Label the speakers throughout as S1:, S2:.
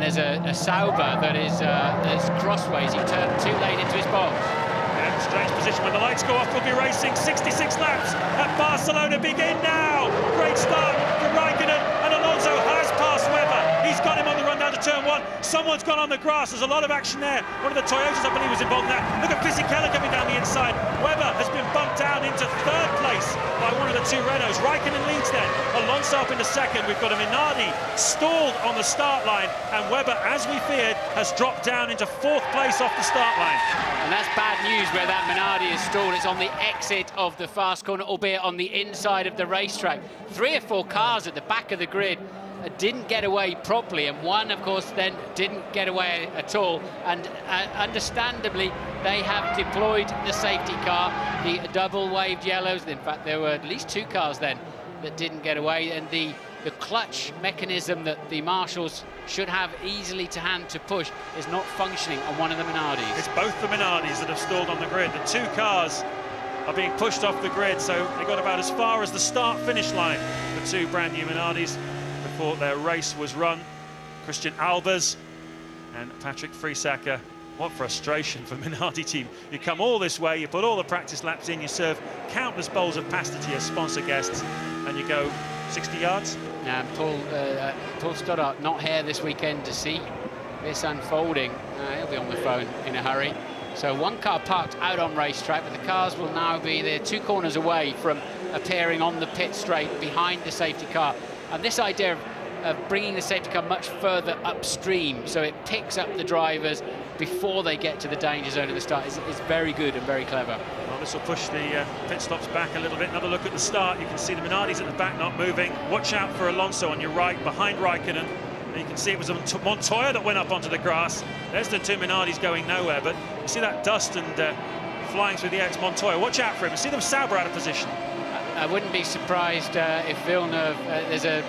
S1: and there's a Sauber that is crossways. He turned too late into his box.
S2: Yeah, strange position. When the lights go off, we'll be racing. 66 laps at Barcelona begin now. Great start for Raikkonen, and Alonso has passed Webber. He's got him on the run down to turn 1. Someone's gone on the grass. There's a lot of action there. One of the Toyotas, I believe, was involved in that. Look at Fisichella coming down the inside. Webber has been bumped down into 3rd place by one of the 2 Renaults. Raikkonen leads then. Alonso up into 2nd. We've got a Minardi stalled on the start line, and Webber, as we feared, has dropped down into 4th place off the start line.
S1: And that's bad news where that Minardi is stalled. It's on the exit of the fast corner, albeit on the inside of the racetrack. 3 or 4 cars at the back of the grid didn't get away properly, and one, of course, then didn't get away at all. And understandably, they have deployed the safety car, the double-waved yellows. In fact, there were at least 2 cars then that didn't get away, and the clutch mechanism that the marshals should have easily to hand to push is not functioning on one of the Minardis.
S2: It's both the Minardis that have stalled on the grid. The 2 cars are being pushed off the grid, so they got about as far as the start-finish line. The 2 brand new Minardis before their race was run. Christian Albers and Patrick Friesacker. What frustration for the Minardi team. You come all this way, you put all the practice laps in, you serve countless bowls of pasta to your sponsor guests, and you go 60 yards.
S1: Now, Paul Stoddart not here this weekend to see this unfolding. He'll be on the phone in a hurry. So 1 car parked out on racetrack, but the cars will now be there 2 corners away from appearing on the pit straight behind the safety car. And this idea of bringing the safety car much further upstream so it picks up the drivers before they get to the danger zone at the start is very good and very clever.
S2: Well, this will push the pit stops back a little bit. Another look at the start. You can see the Minardis at the back not moving. Watch out for Alonso on your right, behind Raikkonen. And you can see it was Montoya that went up onto the grass. There's the 2 Minardis going nowhere, but you see that dust and flying through the air. It's Montoya. Watch out for him. You see them Sauber out of position.
S1: I wouldn't be surprised if Villeneuve, there's a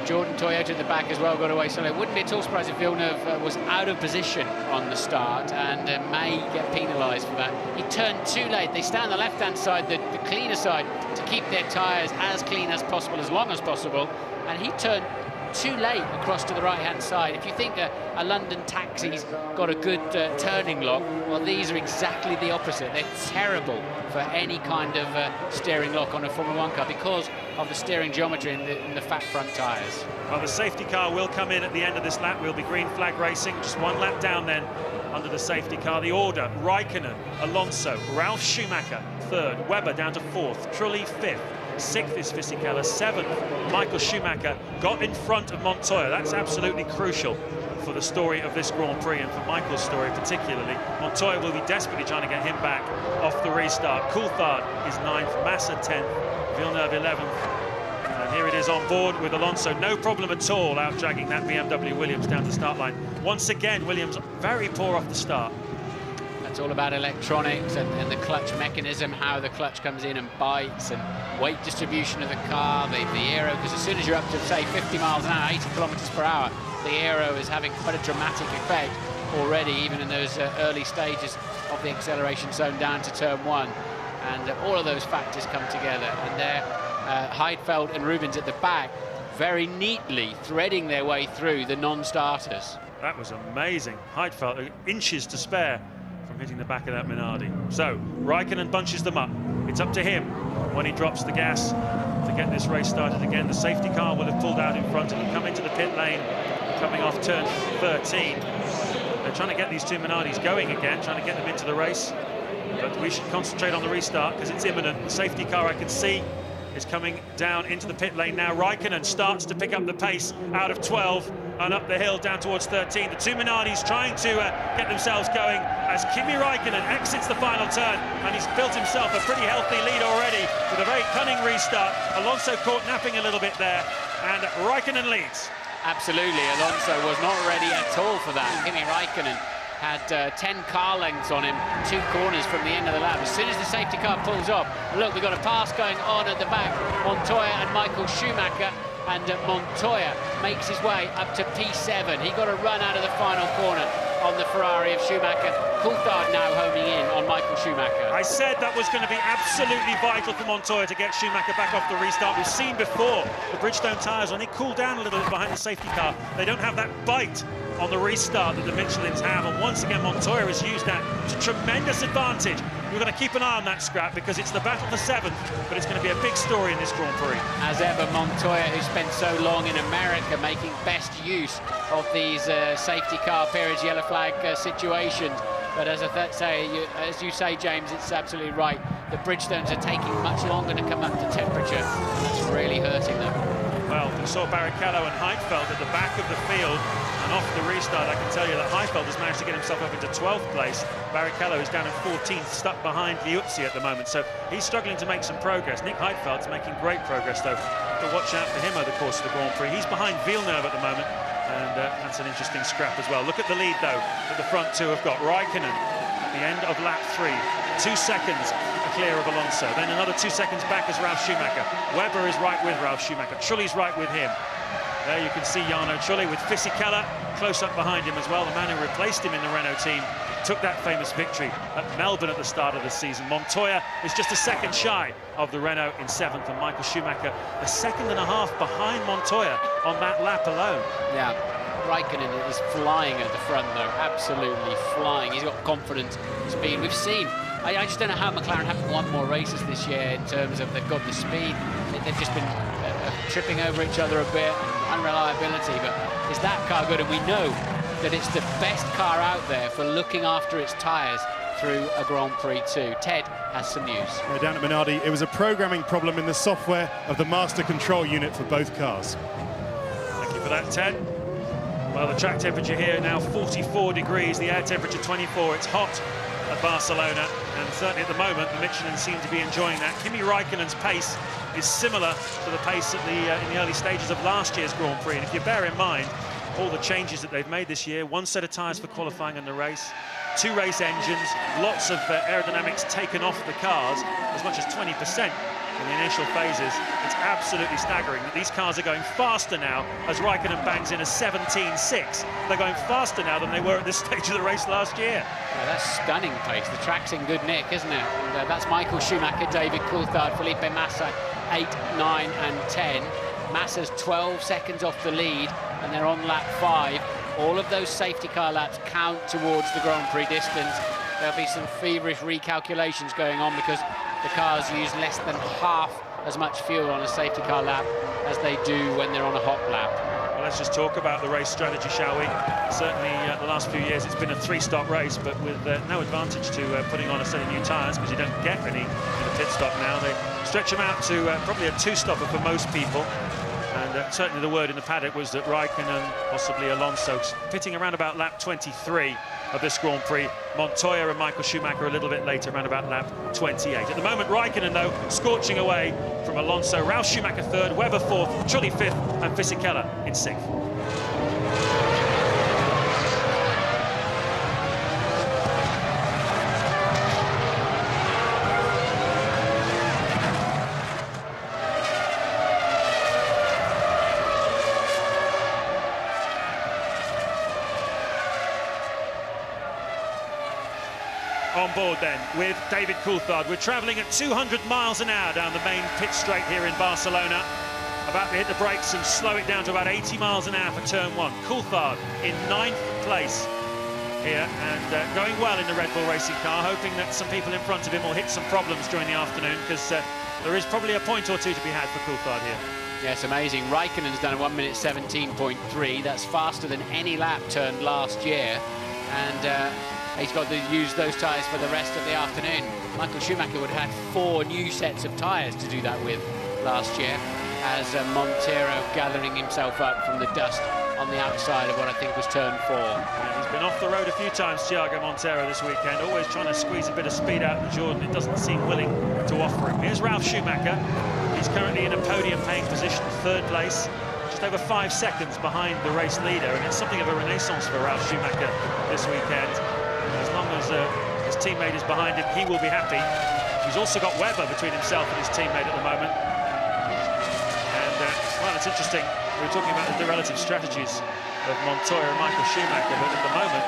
S1: Jordan Toyota at the back as well, got away, so I wouldn't be at all surprised if Villeneuve was out of position on the start and may get penalised for that. He turned too late. They stand on the left-hand side, the cleaner side, to keep their tyres as clean as possible, as long as possible, and he turned too late across to the right-hand side. If you think a London taxi's got a good turning lock, well, these are exactly the opposite. They're terrible for any kind of steering lock on a Formula 1 car because of the steering geometry in the fat front tyres.
S2: Well, the safety car will come in at the end of this lap. We'll be green flag racing, just 1 lap down then under the safety car. The order: Raikkonen, Alonso, Ralf Schumacher 3rd, Webber down to 4th, Trulli 5th. 6th is Fisichella, 7th Michael Schumacher got in front of Montoya. That's absolutely crucial for the story of this Grand Prix, and for Michael's story particularly. Montoya will be desperately trying to get him back off the restart. Coulthard is 9th, Massa 10th, Villeneuve 11th. And here it is on board with Alonso. No problem at all out dragging that BMW Williams down the start line. Once again, Williams very poor off the start.
S1: It's all about electronics and the clutch mechanism, how the clutch comes in and bites, and weight distribution of the car, the aero, because as soon as you're up to, say, 50 miles an hour, 80 kilometers per hour, the aero is having quite a dramatic effect already, even in those early stages of the acceleration zone down to turn 1. And all of those factors come together, and there Heidfeld and Rubens at the back very neatly threading their way through the non-starters.
S2: That was amazing. Heidfeld, inches to spare from hitting the back of that Minardi. So Raikkonen bunches them up. It's up to him when he drops the gas to get this race started again. The safety car will have pulled out in front. It'll come into the pit lane coming off turn 13. They're trying to get these 2 Minardis going again, trying to get them into the race, but we should concentrate on the restart because it's imminent. The safety car, I can see, is coming down into the pit lane now. Raikkonen starts to pick up the pace out of 12 and up the hill down towards 13. The 2 Minardis trying to get themselves going as Kimi Raikkonen exits the final turn, and he's built himself a pretty healthy lead already with a very cunning restart. Alonso caught napping a little bit there, and Raikkonen leads.
S1: Absolutely, Alonso was not ready at all for that. Kimi Raikkonen had 10 car lengths on him, 2 corners from the end of the lap. As soon as the safety car pulls off, look, we've got a pass going on at the back. Montoya and Michael Schumacher, and Montoya makes his way up to P7. He got a run out of the final corner on the Ferrari of Schumacher. Coulthard now homing in on Michael Schumacher.
S2: I said that was going to be absolutely vital for Montoya to get Schumacher back off the restart. We've seen before the Bridgestone tyres, when they cool down a little bit behind the safety car, they don't have that bite on the restart that the Michelins have, and once again Montoya has used that to tremendous advantage. We're going to keep an eye on that scrap because it's the battle for 7th, but it's going to be a big story in this Grand Prix.
S1: As ever, Montoya, who spent so long in America making best use of these safety car periods, yellow flag situations. But as you say, James, it's absolutely right. The Bridgestones are taking much longer to come up to temperature. That's really hurting them.
S2: Well, we saw Barrichello and Heidfeld at the back of the field, and off the restart, I can tell you that Heidfeld has managed to get himself up into 12th place. Barrichello is down in 14th, stuck behind Liuzzi at the moment, so he's struggling to make some progress. Nick Heidfeld's making great progress, though. To watch out for him over the course of the Grand Prix. He's behind Villeneuve at the moment, and that's an interesting scrap as well. Look at the lead, though, that the front two have got. Raikkonen at the end of lap 3, 2 seconds clear of Alonso, then another 2 seconds back as Ralf Schumacher. Webber is right with Ralf Schumacher, Trulli's right with him. There you can see Jarno Trulli with Fisichella close up behind him as well. The man who replaced him in the Renault team took that famous victory at Melbourne at the start of the season. Montoya is just a second shy of the Renault in 7th, and Michael Schumacher a second and a half behind Montoya on that lap alone.
S1: Yeah, Raikkonen is flying at the front though, absolutely flying. He's got confidence, speed. We've seen, I just don't know how McLaren haven't won more races this year in terms of they've got the speed. They've just been tripping over each other a bit, unreliability, but is that car good? And we know that it's the best car out there for looking after its tyres through a Grand Prix too. Ted has some news.
S3: Yeah, down at Minardi, it was a programming problem in the software of the master control unit for both cars.
S2: Thank you for that, Ted. Well, the track temperature here now 44 degrees, the air temperature 24. It's hot at Barcelona, and certainly at the moment the Michelin seem to be enjoying that. Kimi Raikkonen's pace is similar to the pace at in the early stages of last year's Grand Prix, and if you bear in mind all the changes that they've made this year, 1 set of tyres for qualifying and the race, 2 race engines, lots of aerodynamics taken off the cars, as much as 20% in the initial phases. It's absolutely staggering that these cars are going faster now as Raikkonen bangs in a 17.6. They're going faster now than they were at this stage of the race last year.
S1: Yeah, that's stunning pace. The track's in good nick, isn't it? And, that's Michael Schumacher, David Coulthard, Felipe Massa, 8, 9 and 10. Massa's 12 seconds off the lead, and they're on lap 5. All of those safety car laps count towards the Grand Prix distance. There'll be some feverish recalculations going on because the cars use less than half as much fuel on a safety car lap as they do when they're on a hot lap.
S2: Well, let's just talk about the race strategy, shall we? Certainly the last few years it's been a 3-stop race, but with no advantage to putting on a set of new tyres, because you don't get any in a pit stop now. They stretch them out to probably a 2-stopper for most people. And certainly the word in the paddock was that Raikkonen, possibly Alonso, pitting around about lap 23 of this Grand Prix. Montoya and Michael Schumacher a little bit later, around about lap 28. At the moment, Raikkonen, though, scorching away from Alonso. Ralf Schumacher 3rd, Webber 4th, Trulli 5th, and Fisichella in 6th. On board then with David Coulthard. We're travelling at 200 miles an hour down the main pit straight here in Barcelona. About to hit the brakes and slow it down to about 80 miles an hour for turn 1. Coulthard in 9th place here, and going well in the Red Bull racing car, hoping that some people in front of him will hit some problems during the afternoon, because there is probably a point or two to be had for Coulthard here.
S1: Yes, amazing. Raikkonen's done a 1 minute 17.3. That's faster than any lap turned last year, and he's got to use those tyres for the rest of the afternoon. Michael Schumacher would have had 4 new sets of tyres to do that with last year, as Montero gathering himself up from the dust on the outside of what I think was turn 4.
S2: And he's been off the road a few times, Thiago Montero, this weekend, always trying to squeeze a bit of speed out of the Jordan. It doesn't seem willing to offer him. Here's Ralf Schumacher. He's currently in a podium-paying position, 3rd place, just over 5 seconds behind the race leader, and it's something of a renaissance for Ralf Schumacher this weekend. As long as his teammate is behind him, he will be happy. He's also got Webber between himself and his teammate at the moment. And, well, it's interesting. We were talking about the relative strategies of Montoya and Michael Schumacher, but at the moment,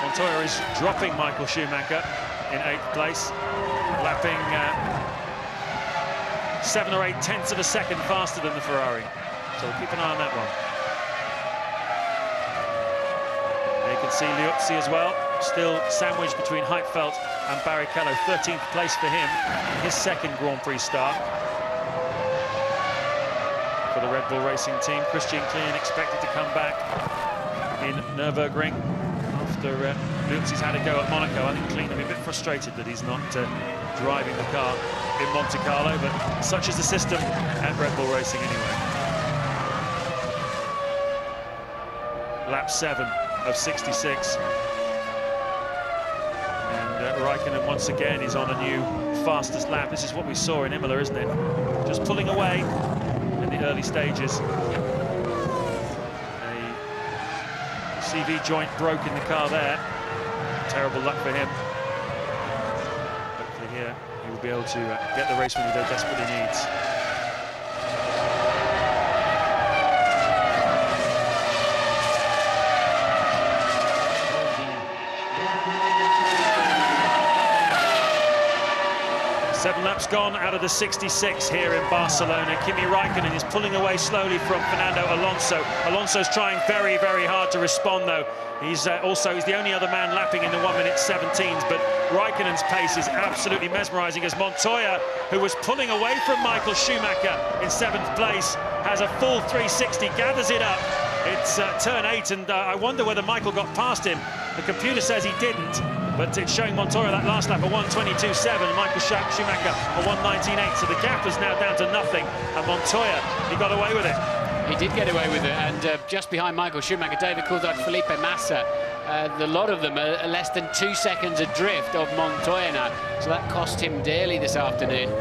S2: Montoya is dropping Michael Schumacher in 8th place, lapping 7 or 8 tenths of a second faster than the Ferrari. So we'll keep an eye on that one. see Liuzzi as well, still sandwiched between Heidfeld and Barrichello. 13th place for him, his second Grand Prix start. For the Red Bull Racing team, Christian Klien expected to come back in Nürburgring after Liuzzi's had a go at Monaco. I think Klien will be a bit frustrated that he's not driving the car in Monte Carlo, but such is the system at Red Bull Racing anyway. Lap 7 of 66. And Raikkonen once again is on a new fastest lap. This is what we saw in Imola, isn't it? Just pulling away in the early stages. A CV joint broke in the car there. Terrible luck for him. Hopefully here he will be able to get the race when he desperately needs. Seven laps gone out of the 66 here in Barcelona. Kimi Raikkonen is pulling away slowly from Fernando Alonso. Alonso's trying very, very hard to respond, though. He's the only other man lapping in the 1:17s, but Raikkonen's pace is absolutely mesmerising as Montoya, who was pulling away from Michael Schumacher in 7th place, has a full 360, gathers it up. It's turn 8, and I wonder whether Michael got past him. The computer says he didn't, but it's showing Montoya that last lap a 1:22.7 and Michael Schumacher a 1:19.8, so the gap is now down to nothing, and Montoya, he got away with it.
S1: He did get away with it, and just behind Michael Schumacher, David Coulthard, Felipe Massa, a lot of them are less than 2 seconds adrift of Montoya now, so that cost him dearly this afternoon.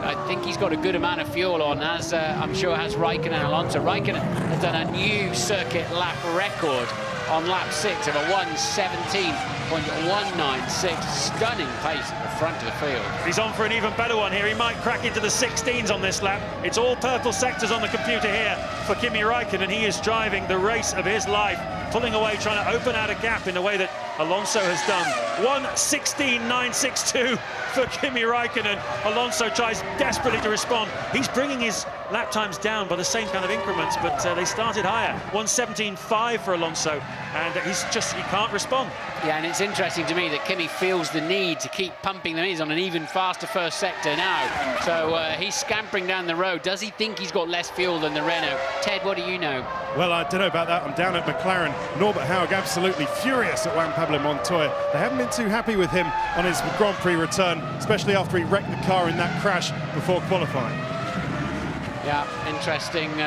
S1: I think he's got a good amount of fuel on, as I'm sure has Raikkonen and Alonso. Raikkonen has done a new circuit lap record on lap 6 of a 1:17.196. Stunning pace at the front of the field.
S2: He's on for an even better one here. He might crack into the 16s on this lap. It's all purple sectors on the computer here for Kimi Raikkonen. He is driving the race of his life, pulling away, trying to open out a gap in the way that Alonso has done. 1:16.962 for Kimi Raikkonen. Alonso tries desperately to respond. He's bringing his lap times down by the same kind of increments, but they started higher. 1:17.5 for Alonso, and he can't respond.
S1: Yeah, and it's interesting to me that Kimi feels the need to keep pumping them in. He's on an even faster first sector now, so he's scampering down the road. Does he think he's got less fuel than the Renault? Ted, what do you know?
S3: Well, I don't know about that. I'm down at McLaren. Norbert Haug absolutely furious at Juan Pablo Montoya. They haven't been too happy with him on his Grand Prix return, especially after he wrecked the car in that crash before qualifying.
S1: Yeah, interesting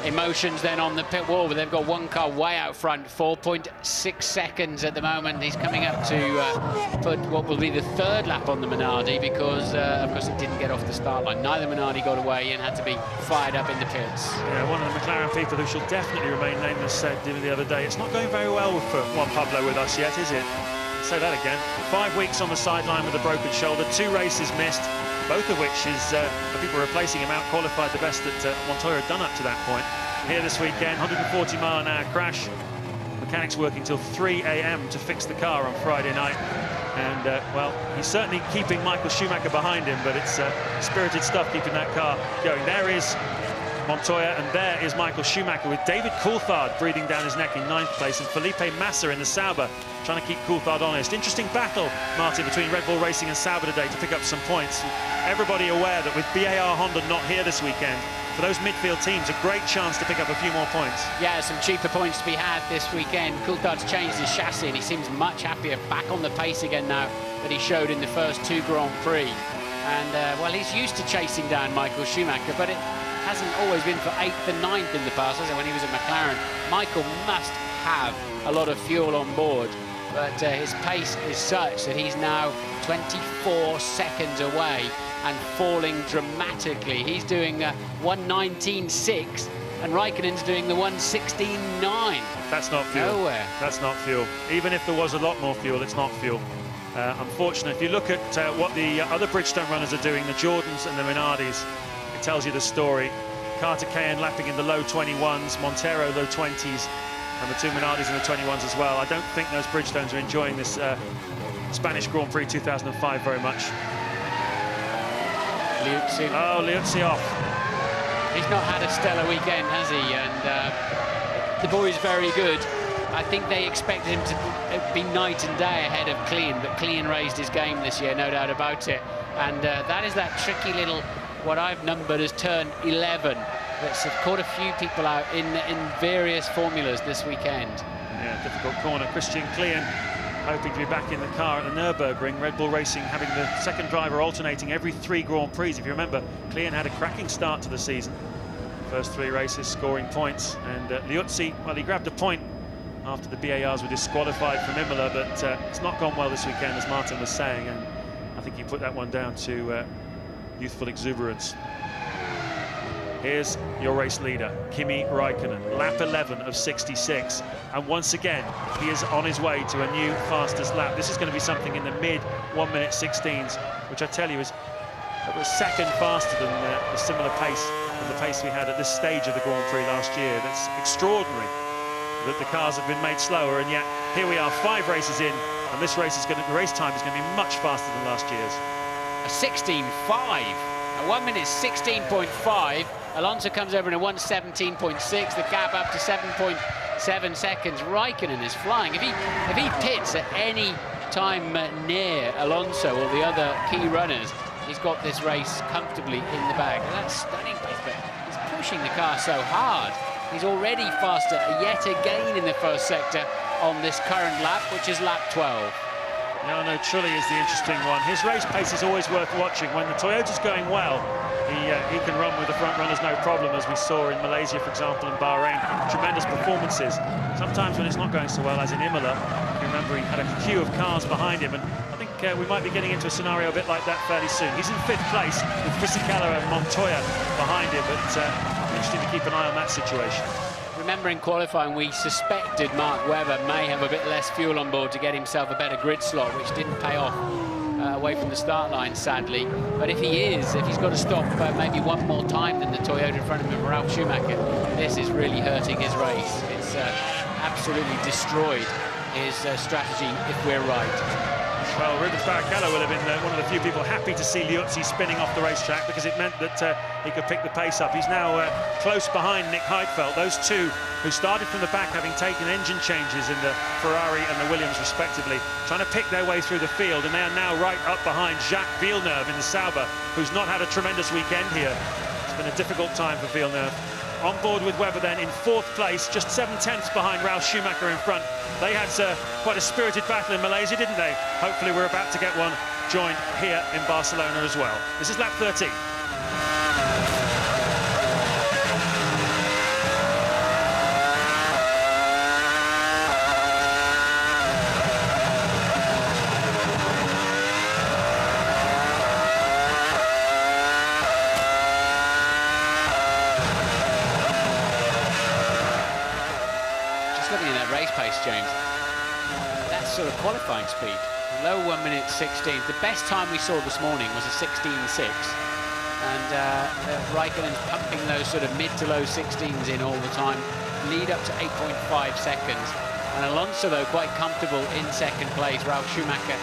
S1: emotions then on the pit wall, but they've got one car way out front, 4.6 seconds at the moment. He's coming up to put what will be the 3rd lap on the Minardi, because of course it didn't get off the start line. Neither Minardi got away and had to be fired up in the pits.
S2: Yeah, one of the McLaren people who shall definitely remain nameless said the other day, it's not going very well for Juan Pablo with us yet, is it? Say that again. 5 weeks on the sideline with a broken shoulder, 2 races missed, both of which is the people replacing him out qualified the best that Montoya had done up to that point. Here this weekend, 140-mile-an-hour crash. Mechanics working till 3 a.m. to fix the car on Friday night. And, well, he's certainly keeping Michael Schumacher behind him, but it's spirited stuff keeping that car going. There is Montoya, and there is Michael Schumacher with David Coulthard breathing down his neck in 9th place, and Felipe Massa in the Sauber trying to keep Coulthard honest. Interesting battle, Martin, between Red Bull Racing and Sauber today to pick up some points. Everybody aware that with BAR Honda not here this weekend, for those midfield teams, a great chance to pick up a few more points.
S1: Yeah, some cheaper points to be had this weekend. Coulthard's changed his chassis and he seems much happier, back on the pace again now that he showed in the first 2 Grand Prix. And, well, he's used to chasing down Michael Schumacher, but it hasn't always been for 8th and 9th in the past, as when he was at McLaren. Michael must have a lot of fuel on board, but his pace is such that he's now 24 seconds away and falling dramatically. He's doing 1:19.6 and Raikkonen's doing the 1:16.9.
S2: That's not fuel.
S1: Nowhere.
S2: That's not fuel. Even if there was a lot more fuel, it's not fuel. Unfortunately, if you look at what the other Bridgestone runners are doing, the Jordans and the Minardis, it tells you the story. Carter Cayen lapping in the low 21s, Montero low 20s, and the 2 Minardis in the 21s as well. I don't think those Bridgestones are enjoying this Spanish Grand Prix 2005 very much.
S1: Liuzzi.
S2: Oh, Liuzzi off.
S1: He's not had a stellar weekend, has he? And the boy's very good, I think they expected him to be night and day ahead of Klein, but Klein raised his game this year, no doubt about it. And that is that tricky little, what I've numbered as turn 11, that's caught a few people out in various formulas this weekend.
S2: Yeah, difficult corner. Christian Klein hoping to be back in the car at the Nürburgring. Red Bull Racing having the second driver alternating every 3 Grand Prix. If you remember, Klein had a cracking start to the season. First 3 races scoring points, and Liuzzi, well, he grabbed a point after the BARs were disqualified from Imola, but it's not gone well this weekend, as Martin was saying, and I think he put that one down to youthful exuberance. Here's your race leader, Kimi Räikkönen, lap 11 of 66. And once again, he is on his way to a new fastest lap. This is going to be something in the mid 1:16s, which I tell you is a second faster than the similar pace, than the pace we had at this stage of the Grand Prix last year. That's extraordinary that the cars have been made slower, and yet here we are 5 races in, and this race is the race time is going to be much faster than last year's.
S1: A 16.5, a 1:16.5. Alonso comes over in a 1:17.6, the gap up to 7.7 seconds. Raikkonen is flying. If he pits at any time near Alonso or the other key runners, he's got this race comfortably in the bag. And that's stunning pace, but he's pushing the car so hard. He's already faster yet again in the first sector on this current lap, which is lap 12.
S2: Jarno Trulli is the interesting one. His race pace is always worth watching. When the Toyota's going well, he can run with the front runners no problem, as we saw in Malaysia, for example, and Bahrain. Tremendous performances. Sometimes when it's not going so well, as in Imola, you remember he had a queue of cars behind him, and I think we might be getting into a scenario a bit like that fairly soon. He's in 5th place with Fisichella and Montoya behind him, but interesting to keep an eye on that situation.
S1: Remember, in qualifying, we suspected Mark Webber may have a bit less fuel on board to get himself a better grid slot, which didn't pay off away from the start line, sadly. But if he's got to stop maybe one more time than the Toyota in front of him, Ralf Schumacher, this is really hurting his race. It's absolutely destroyed his strategy, if we're right.
S2: Well, Rubens Barrichello will have been one of the few people happy to see Liuzzi spinning off the racetrack, because it meant that he could pick the pace up. He's now close behind Nick Heidfeld. Those two who started from the back, having taken engine changes in the Ferrari and the Williams respectively, trying to pick their way through the field, and they are now right up behind Jacques Villeneuve in the Sauber, who's not had a tremendous weekend here. It's been a difficult time for Villeneuve. On board with Webber then in 4th place, just 7/10 behind Ralf Schumacher in front. They had quite a spirited battle in Malaysia, didn't they? Hopefully we're about to get one joined here in Barcelona as well. This is lap 13.
S1: James, that's sort of qualifying speed, low 1:16. The best time we saw this morning was a 16.6, and Raikkonen's pumping those sort of mid to low 16s in all the time, lead up to 8.5 seconds. And Alonso, though, quite comfortable in 2nd place. Ralf Schumacher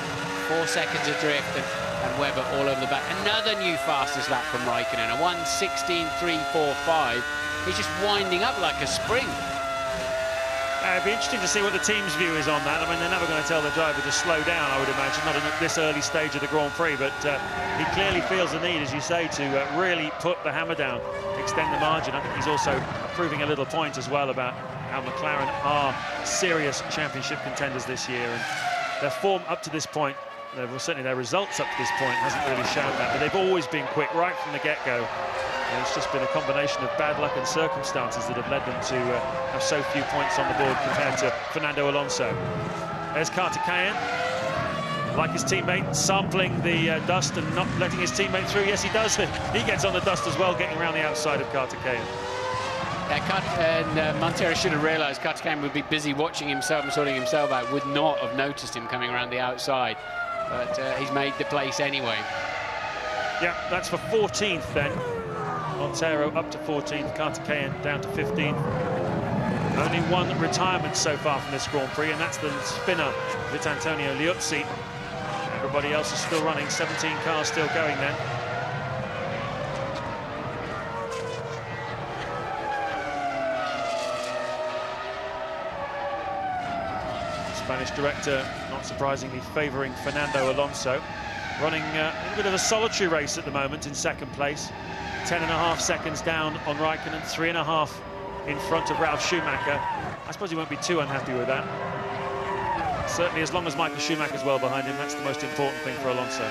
S1: 4 seconds adrift, and Webber all over the back. Another new fastest lap from Raikkonen, a 1:16.345. He's just winding up like a spring.
S2: It'd be interesting to see what the team's view is on that. I mean, they're never going to tell the driver to slow down, I would imagine, not at this early stage of the Grand Prix, but he clearly feels the need, as you say, to really put the hammer down, extend the margin. I think he's also proving a little point as well about how McLaren are serious championship contenders this year, and their form up to this point, well, certainly their results up to this point hasn't really shown that, but they've always been quick right from the get-go. It's just been a combination of bad luck and circumstances that have led them to have so few points on the board compared to Fernando Alonso. There's Carter Cayenne, like his teammate, sampling the dust and not letting his teammate through. Yes, he does. He gets on the dust as well, getting around the outside of Carter Cayenne.
S1: And Montero should have realised Carter Cayenne would be busy watching himself and sorting himself out, would not have noticed him coming around the outside. But he's made the place anyway.
S2: Yeah, that's for 14th then. Montero up to 14th, Carter Cayenne down to 15th. Only one retirement so far from this Grand Prix, and that's the spinner, Vitantonio Liuzzi. Everybody else is still running, 17 cars still going then. Spanish director, not surprisingly, favouring Fernando Alonso, running a little bit of a solitary race at the moment in second place. 10.5 seconds down on Raikkonen, 3.5 in front of Ralf Schumacher. I suppose he won't be too unhappy with that. Certainly, as long as Michael Schumacher's well behind him, that's the most important thing for Alonso.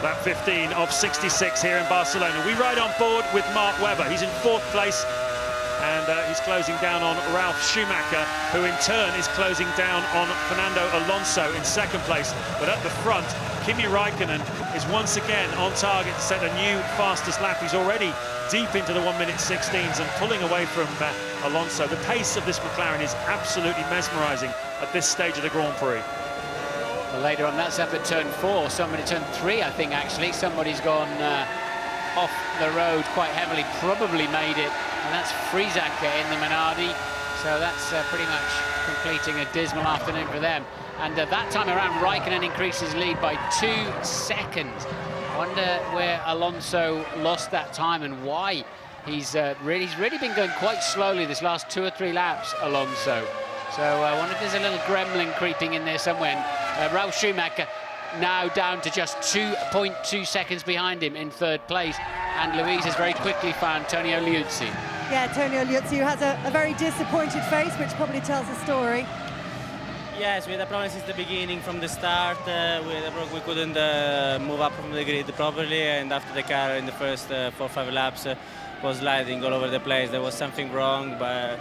S2: Lap 15 of 66 here in Barcelona. We ride on board with Mark Webber. He's in 4th place, and he's closing down on Ralf Schumacher, who in turn is closing down on Fernando Alonso in 2nd place. But at the front, Kimi Raikkonen is once again on target to set a new fastest lap. He's already deep into the 1:16s and pulling away from Alonso. The pace of this McLaren is absolutely mesmerising at this stage of the Grand Prix.
S1: Well, later on, that's up at turn 4. Somebody turn 3, I think, actually. Somebody's gone off the road quite heavily, probably made it, and that's Friesacker in the Minardi. So that's pretty much completing a dismal afternoon for them. And that time around, Raikkonen increases lead by 2 seconds. I wonder where Alonso lost that time and why. He's really been going quite slowly this last 2 or 3 laps, Alonso. So I wonder if there's a little gremlin creeping in there somewhere. Ralf Schumacher now down to just 2.2 seconds behind him in 3rd place. And Louise has very quickly found Tonio Liuzzi.
S4: Yeah, Tonio Liuzzi, who has a very disappointed face, which probably tells a story.
S5: Yes, we had a problem since the beginning, from the start. We couldn't move up from the grid properly, and after the car in the first 4 or 5 laps was sliding all over the place. There was something wrong, but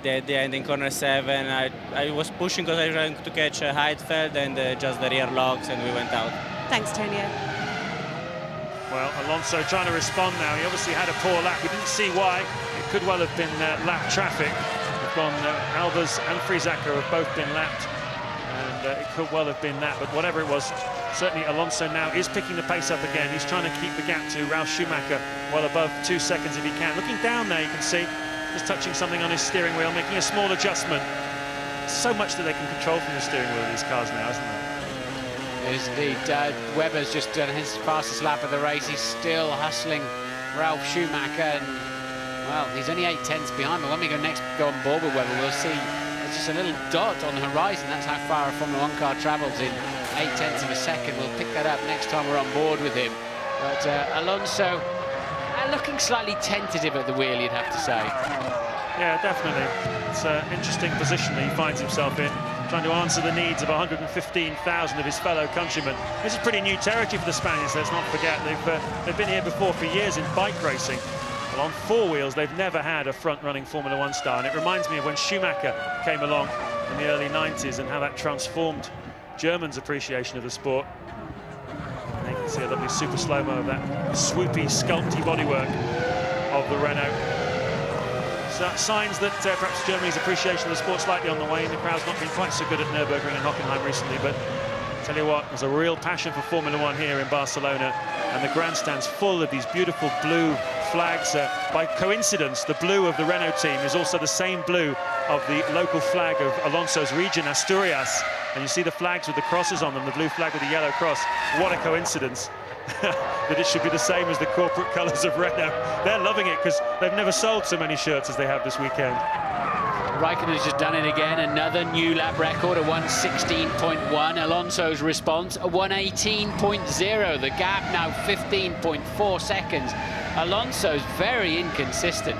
S5: the end in corner 7, I was pushing because I was trying to catch Heidfeld, and just the rear locks, and we went out.
S4: Thanks, Tonio.
S2: Well, Alonso trying to respond now. He obviously had a poor lap. We didn't see why. It could well have been lap traffic. Albers and Friesacker have both been lapped, and it could well have been that. But whatever it was, certainly Alonso now is picking the pace up again. He's trying to keep the gap to Ralf Schumacher well above 2 seconds if he can. Looking down there, you can see just touching something on his steering wheel, making a small adjustment. So much that they can control from the steering wheel of these cars now, isn't there?
S1: Indeed. Webber's just done his fastest lap of the race. He's still hustling Ralf Schumacher, and well, he's only 8/10 behind, but when we go on board with Webber, we'll see there's just a little dot on the horizon. That's how far a Formula 1 car travels, in 8/10 of a second. We'll pick that up next time we're on board with him. But Alonso looking slightly tentative at the wheel, you'd have to say.
S2: Yeah, definitely. It's an interesting position that he finds himself in, trying to answer the needs of 115,000 of his fellow countrymen. This is pretty new territory for the Spaniards, let's not forget. They've been here before for years in bike racing. Well, on 4 wheels, they've never had a front-running Formula 1 star, and it reminds me of when Schumacher came along in the early 90s and how that transformed Germans' appreciation of the sport. And you can see a lovely super slow-mo of that swoopy, sculpty bodywork of the Renault. So signs that perhaps Germany's appreciation of the sport slightly on the wane. The crowd's not been quite so good at Nürburgring and Hockenheim recently, but tell you what, there's a real passion for Formula 1 here in Barcelona, and the grandstand's full of these beautiful blue flags. By coincidence, the blue of the Renault team is also the same blue of the local flag of Alonso's region, Asturias. And you see the flags with the crosses on them, the blue flag with the yellow cross. What a coincidence that it should be the same as the corporate colours of Renault. They're loving it because they've never sold so many shirts as they have this weekend.
S1: Raikkonen has just done it again, another new lap record, a 1:16.1. Alonso's response, a 1:18.0. The gap now 15.4 seconds. Alonso's very inconsistent.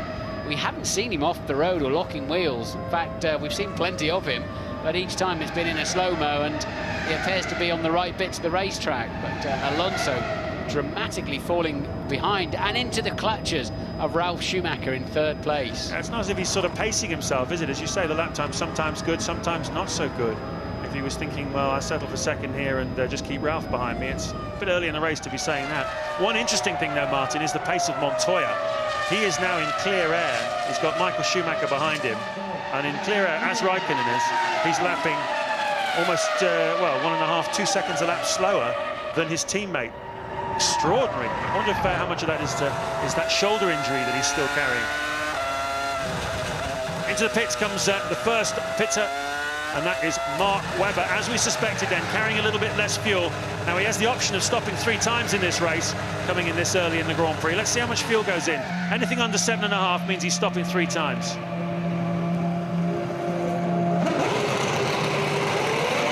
S1: We haven't seen him off the road or locking wheels. In fact, we've seen plenty of him, but each time it's been in a slow-mo, and he appears to be on the right bits of the racetrack. But Alonso dramatically falling behind and into the clutches of Ralf Schumacher in 3rd place.
S2: It's not as if he's sort of pacing himself, is it? As you say, the lap time's sometimes good, sometimes not so good. If he was thinking, well, I settle for 2nd here and just keep Ralf behind me, it's a bit early in the race to be saying that. One interesting thing, though, Martin, is the pace of Montoya. He is now in clear air. He's got Michael Schumacher behind him, and in clear air, as Raikkonen is, he's lapping almost, well, 1.5, 2 seconds a lap slower than his teammate. Extraordinary. I wonder if, how much of that is that shoulder injury that he's still carrying. Into the pits comes the first pitter, and that is Mark Webber, as we suspected then, carrying a little bit less fuel. Now he has the option of stopping 3 times in this race, coming in this early in the Grand Prix. Let's see how much fuel goes in. Anything under 7.5 means he's stopping 3 times.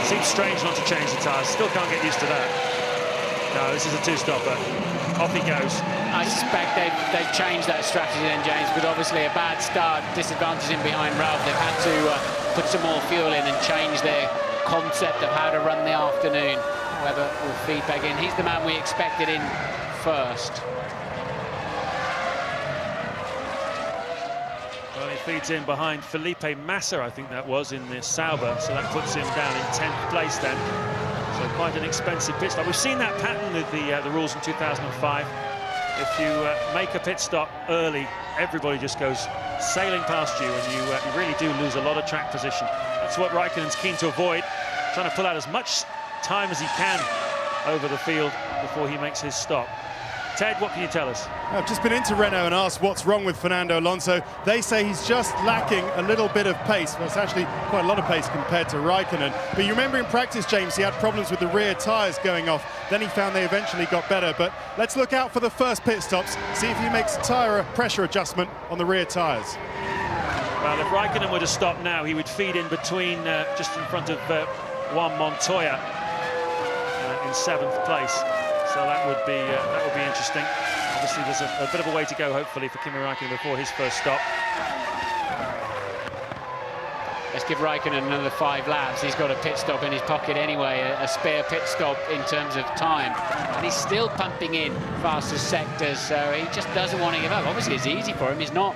S2: Seems strange not to change the tyres. Still can't get used to that. No, this is a 2-stopper. Off he goes.
S1: I suspect they've changed that strategy then, James, but obviously a bad start, disadvantaging behind Ralph. They've had to put some more fuel in and change their concept of how to run the afternoon. Webber will feed back in. He's the man we expected in first.
S2: Well, he feeds in behind Felipe Massa, I think that was, in the Sauber, so that puts him down in 10th place then. So quite an expensive pit stop. We've seen that pattern with the rules in 2005. If you make a pit stop early, everybody just goes sailing past you, and you really do lose a lot of track position. That's what Raikkonen's keen to avoid, trying to pull out as much time as he can over the field before he makes his stop. Ted, what can you tell us?
S3: I've just been into Renault and asked what's wrong with Fernando Alonso. They say he's just lacking a little bit of pace. Well, it's actually quite a lot of pace compared to Raikkonen. But you remember in practice, James, he had problems with the rear tyres going off. Then he found they eventually got better. But let's look out for the first pit stops, see if he makes a tyre pressure adjustment on the rear tyres.
S2: Well, if Raikkonen were to stop now, he would feed in between, just in front of Juan Montoya in 7th place. So that would be interesting. Obviously, there's a bit of a way to go, hopefully, for Kimi Raikkonen before his first stop.
S1: Let's give Raikkonen another 5 laps. He's got a pit stop in his pocket anyway, a spare pit stop in terms of time. And he's still pumping in faster sectors, so he just doesn't want to give up. Obviously, it's easy for him. He's not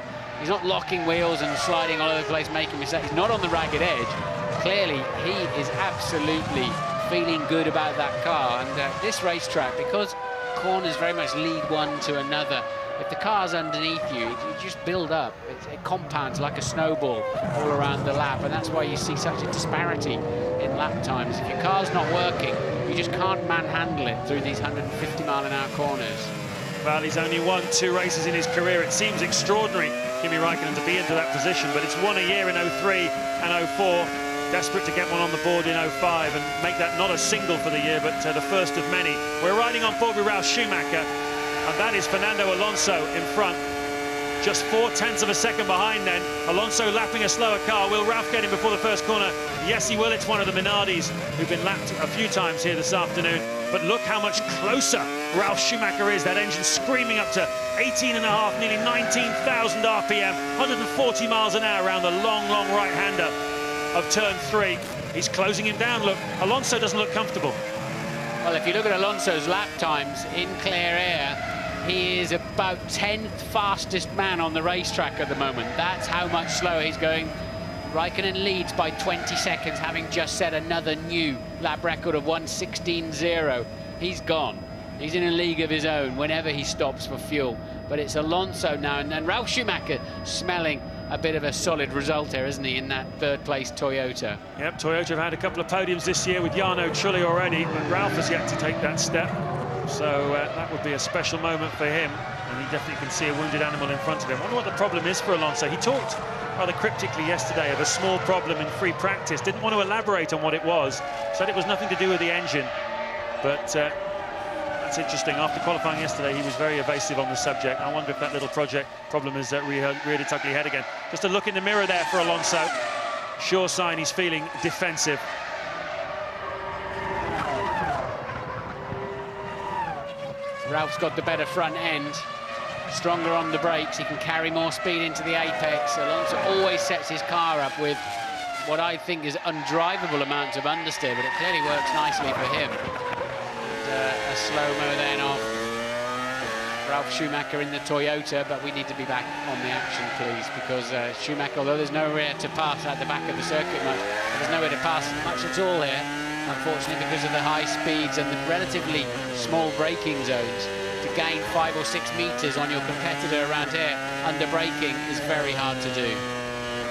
S1: locking wheels and sliding all over the place, making mistakes. He's not on the ragged edge. Clearly, he is absolutely feeling good about that car, and this racetrack, because corners very much lead one to another, if the car's underneath you, you just build up. It compounds like a snowball all around the lap, and that's why you see such a disparity in lap times. If your car's not working, you just can't manhandle it through these 150-mile-an-hour corners.
S2: Well, he's only won 2 races in his career. It seems extraordinary, Kimi Raikkonen, to be into that position, but it's won a year in 03 and 04. Desperate to get one on the board in 05 and make that not a single for the year, but the first of many. We're riding on board with Ralf Schumacher, and that is Fernando Alonso in front. Just 0.4 of a second behind then. Alonso lapping a slower car. Will Ralf get him before the first corner? Yes, he will. It's one of the Minardis who've been lapped a few times here this afternoon. But look how much closer Ralf Schumacher is. That engine screaming up to 18.5, nearly 19,000 RPM, 140 miles an hour around the long, long right-hander of turn 3. He's closing him down. Look, Alonso doesn't look comfortable.
S1: Well, if you look at Alonso's lap times in clear air, he is about 10th fastest man on the racetrack at the moment. That's how much slower he's going. Raikkonen leads by 20 seconds, having just set another new lap record of 1:16.0. He's gone. He's in a league of his own whenever he stops for fuel. But it's Alonso now, and Ralf Schumacher smelling a bit of a solid result here, isn't he, in that 3rd place Toyota?
S2: Yep, Toyota have had a couple of podiums this year with Jarno Trulli already, but Ralf has yet to take that step. So that would be a special moment for him, and he definitely can see a wounded animal in front of him. I wonder what the problem is for Alonso. He talked rather cryptically yesterday of a small problem in free practice. Didn't want to elaborate on what it was. Said it was nothing to do with the engine. But that's interesting. After qualifying yesterday, he was very evasive on the subject. I wonder if that little problem has reared its ugly head again. Just a look in the mirror there for Alonso. Sure sign he's feeling defensive.
S1: Ralph's got the better front end, stronger on the brakes. He can carry more speed into the apex. Alonso always sets his car up with what I think is undrivable amounts of understeer, but it clearly works nicely for him. And, a slow-mo then of Ralf Schumacher in the Toyota, but we need to be back on the action, please, because Schumacher, although there's nowhere to pass at the back of the circuit much, there's nowhere to pass much at all here, unfortunately, because of the high speeds and the relatively small braking zones. To gain 5 or 6 meters on your competitor around here under braking is very hard to do.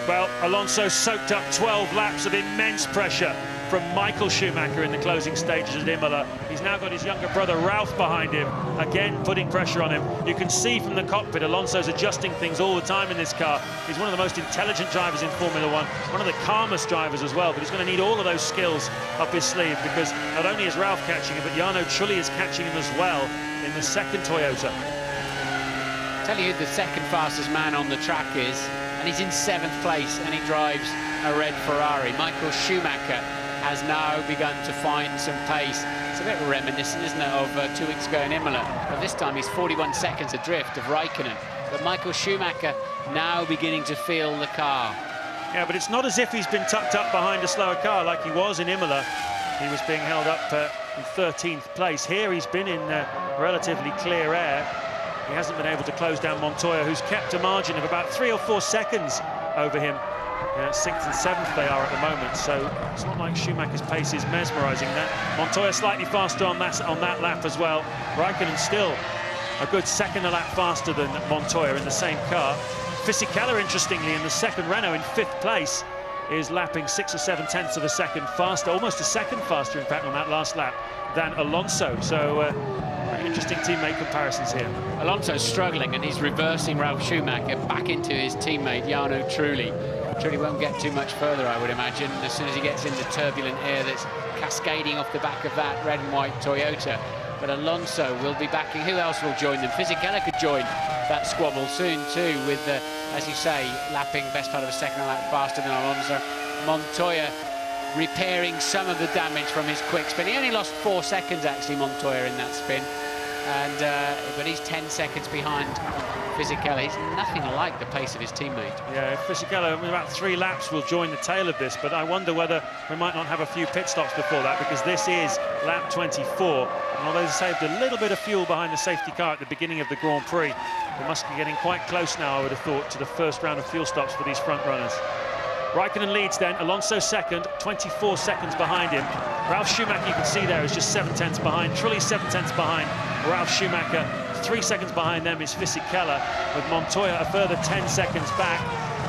S2: Well, Alonso soaked up 12 laps of immense pressure from Michael Schumacher in the closing stages at Imola. He's now got his younger brother Ralph behind him, again putting pressure on him. You can see from the cockpit Alonso's adjusting things all the time in this car. He's one of the most intelligent drivers in Formula One, one of the calmest drivers as well, but he's going to need all of those skills up his sleeve, because not only is Ralph catching him, but Jarno Trulli is catching him as well in the second Toyota.
S1: Tell you who the second fastest man on the track is, and he's in 7th place, and he drives a red Ferrari. Michael Schumacher has now begun to find some pace. It's a bit reminiscent, isn't it, of 2 weeks ago in Imola. But this time he's 41 seconds adrift of Raikkonen. But Michael Schumacher now beginning to feel the car.
S2: Yeah, but it's not as if he's been tucked up behind a slower car like he was in Imola. He was being held up in 13th place. Here he's been in relatively clear air. He hasn't been able to close down Montoya, who's kept a margin of about 3 or 4 seconds over him. 6th and 7th they are at the moment, so it's not like Schumacher's pace is mesmerising that. Montoya slightly faster on that lap as well. Raikkonen still a good second a lap faster than Montoya in the same car. Fisichella, interestingly, in the second Renault in 5th place, is lapping 6 or 7 tenths of a second faster, almost a second faster, in fact, on that last lap than Alonso. So very interesting teammate comparisons here.
S1: Alonso's struggling, and he's reversing Ralf Schumacher back into his teammate Jarno Trulli. Trulli won't get too much further, I would imagine, as soon as he gets into turbulent air that's cascading off the back of that red and white Toyota. But Alonso will be backing. Who else will join them? Fisichella could join that squabble soon too, with, as you say, lapping best part of a second lap faster than Alonso. Montoya repairing some of the damage from his quick spin. He only lost 4 seconds, actually, Montoya, in that spin. And but he's 10 seconds behind Fisichella. He's nothing like the pace of his teammate.
S2: Yeah, Fisichella, in about 3 laps, will join the tail of this, but I wonder whether we might not have a few pit stops before that, because this is lap 24. And although they saved a little bit of fuel behind the safety car at the beginning of the Grand Prix, they must be getting quite close now, I would have thought, to the first round of fuel stops for these front runners. Raikkonen leads then, Alonso second, 24 seconds behind him. Ralf Schumacher, you can see there, is just 7 tenths behind. Trulli 7 tenths behind Ralf Schumacher. 3 seconds behind them is Fisichella, with Montoya a further 10 seconds back.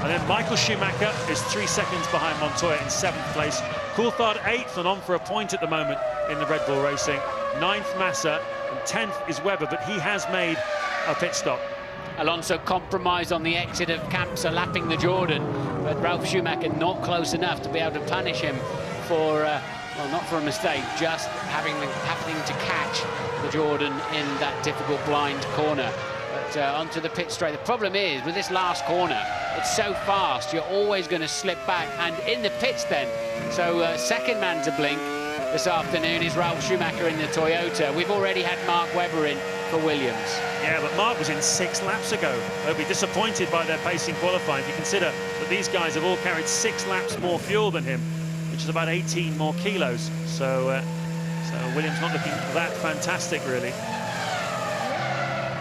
S2: And then Michael Schumacher is 3 seconds behind Montoya in 7th place. Coulthard 8th and on for a point at the moment in the Red Bull Racing. 9th Massa, and 10th is Webber, but he has made a pit stop.
S1: Alonso compromised on the exit of Kampsa, lapping the Jordan, but Ralf Schumacher not close enough to be able to punish him for, well, not for a mistake, just happening to catch the Jordan in that difficult blind corner. But onto the pit straight. The problem is, with this last corner, it's so fast, you're always going to slip back, and in the pits then. So second man to blink this afternoon is Ralf Schumacher in the Toyota. We've already had Mark Webber in for Williams.
S2: Yeah, but Mark was in 6 laps ago. They'll be disappointed by their pace in qualifying if you consider that these guys have all carried 6 laps more fuel than him, which is about 18 more kilos. So Williams not looking that fantastic, really,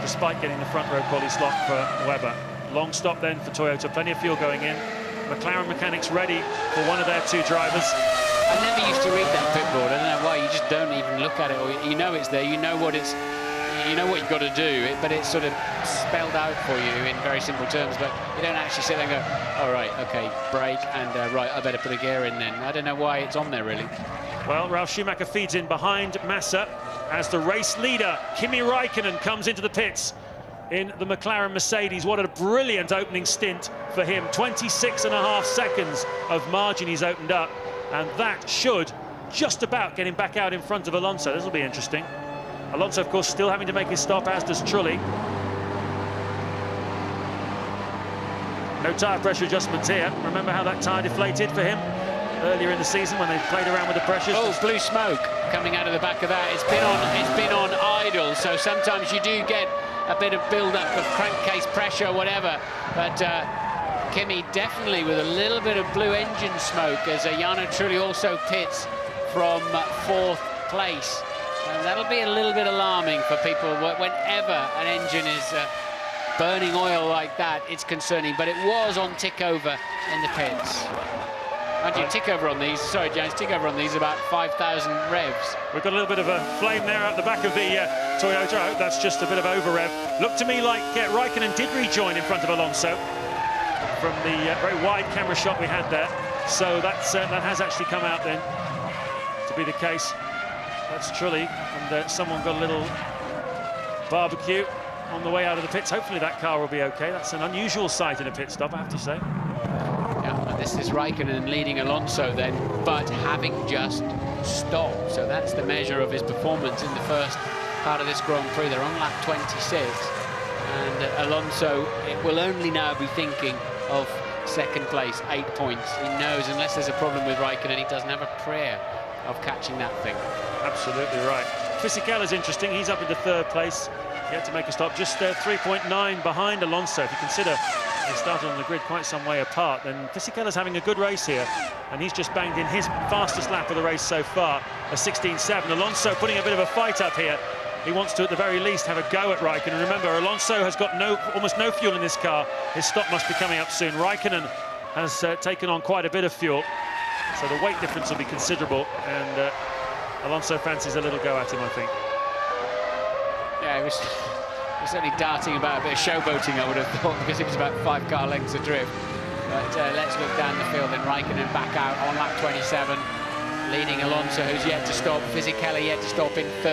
S2: despite getting the front row quali slot for Webber. Long stop then for Toyota, plenty of fuel going in. McLaren mechanics ready for one of their 2 drivers.
S1: I never used to read that pit board. I don't know why. You just don't even look at it, or you know it's there. You know what it's. You know what you've got to do, but it's sort of spelled out for you in very simple terms. But you don't actually sit there and go, "All right, okay, brake, and right, I better put a gear in." Then I don't know why it's on there really.
S2: Well, Ralf Schumacher feeds in behind Massa as the race leader Kimi Raikkonen comes into the pits in the McLaren Mercedes. What a brilliant opening stint for him. 26.5 seconds of margin he's opened up, and that should just about get him back out in front of Alonso. This will be interesting. Alonso, of course, still having to make his stop, as does Trulli. No tyre pressure adjustments here. Remember how that tyre deflated for him earlier in the season when they played around with the pressures?
S1: Oh, blue smoke coming out of the back of that. It's been on idle, so sometimes you do get a bit of build-up of crankcase pressure or whatever. But Kimi definitely with a little bit of blue engine smoke, as Jarno Trulli also pits from 4th place. And that'll be a little bit alarming for people whenever an engine is burning oil like that. It's concerning, but it was on tick over in the pits. Mind you, tick over on these, sorry James, tick over on these about 5,000 revs.
S2: We've got a little bit of a flame there at the back of the Toyota. I hope that's just a bit of over rev. Looked to me like Raikkonen did rejoin in front of Alonso from the very wide camera shot we had there. So that has actually come out then. to be the case. That's Trulli, and someone got a little barbecue on the way out of the pits. Hopefully that car will be okay. That's an unusual sight in a pit stop, I have to say.
S1: Yeah, and this is Raikkonen leading Alonso then, but having just stopped. So that's the measure of his performance in the first part of this Grand Prix. They're on lap 26, and Alonso will only now be thinking of second place, 8 points. He knows unless there's a problem with Raikkonen, he doesn't have a prayer of catching that thing.
S2: Absolutely right. Fisichella's interesting. He's up into third place. He had to make a stop, just 3.9 behind Alonso. If you consider they started on the grid quite some way apart, then Fisichella's having a good race here, and he's just banged in his fastest lap of the race so far, a 16.7. Alonso putting a bit of a fight up here. He wants to, at the very least, have a go at Raikkonen. Remember, Alonso has got almost no fuel in this car. His stop must be coming up soon. Raikkonen has taken on quite a bit of fuel, so the weight difference will be considerable, and Alonso fancies a little go at him, I think.
S1: Yeah, he was certainly darting about a bit of showboating, I would have thought, because it was about 5 car lengths adrift. But let's look down the field, and Raikkonen back out on lap 27, leading Alonso, who's yet to stop. Fisichella yet to stop in third.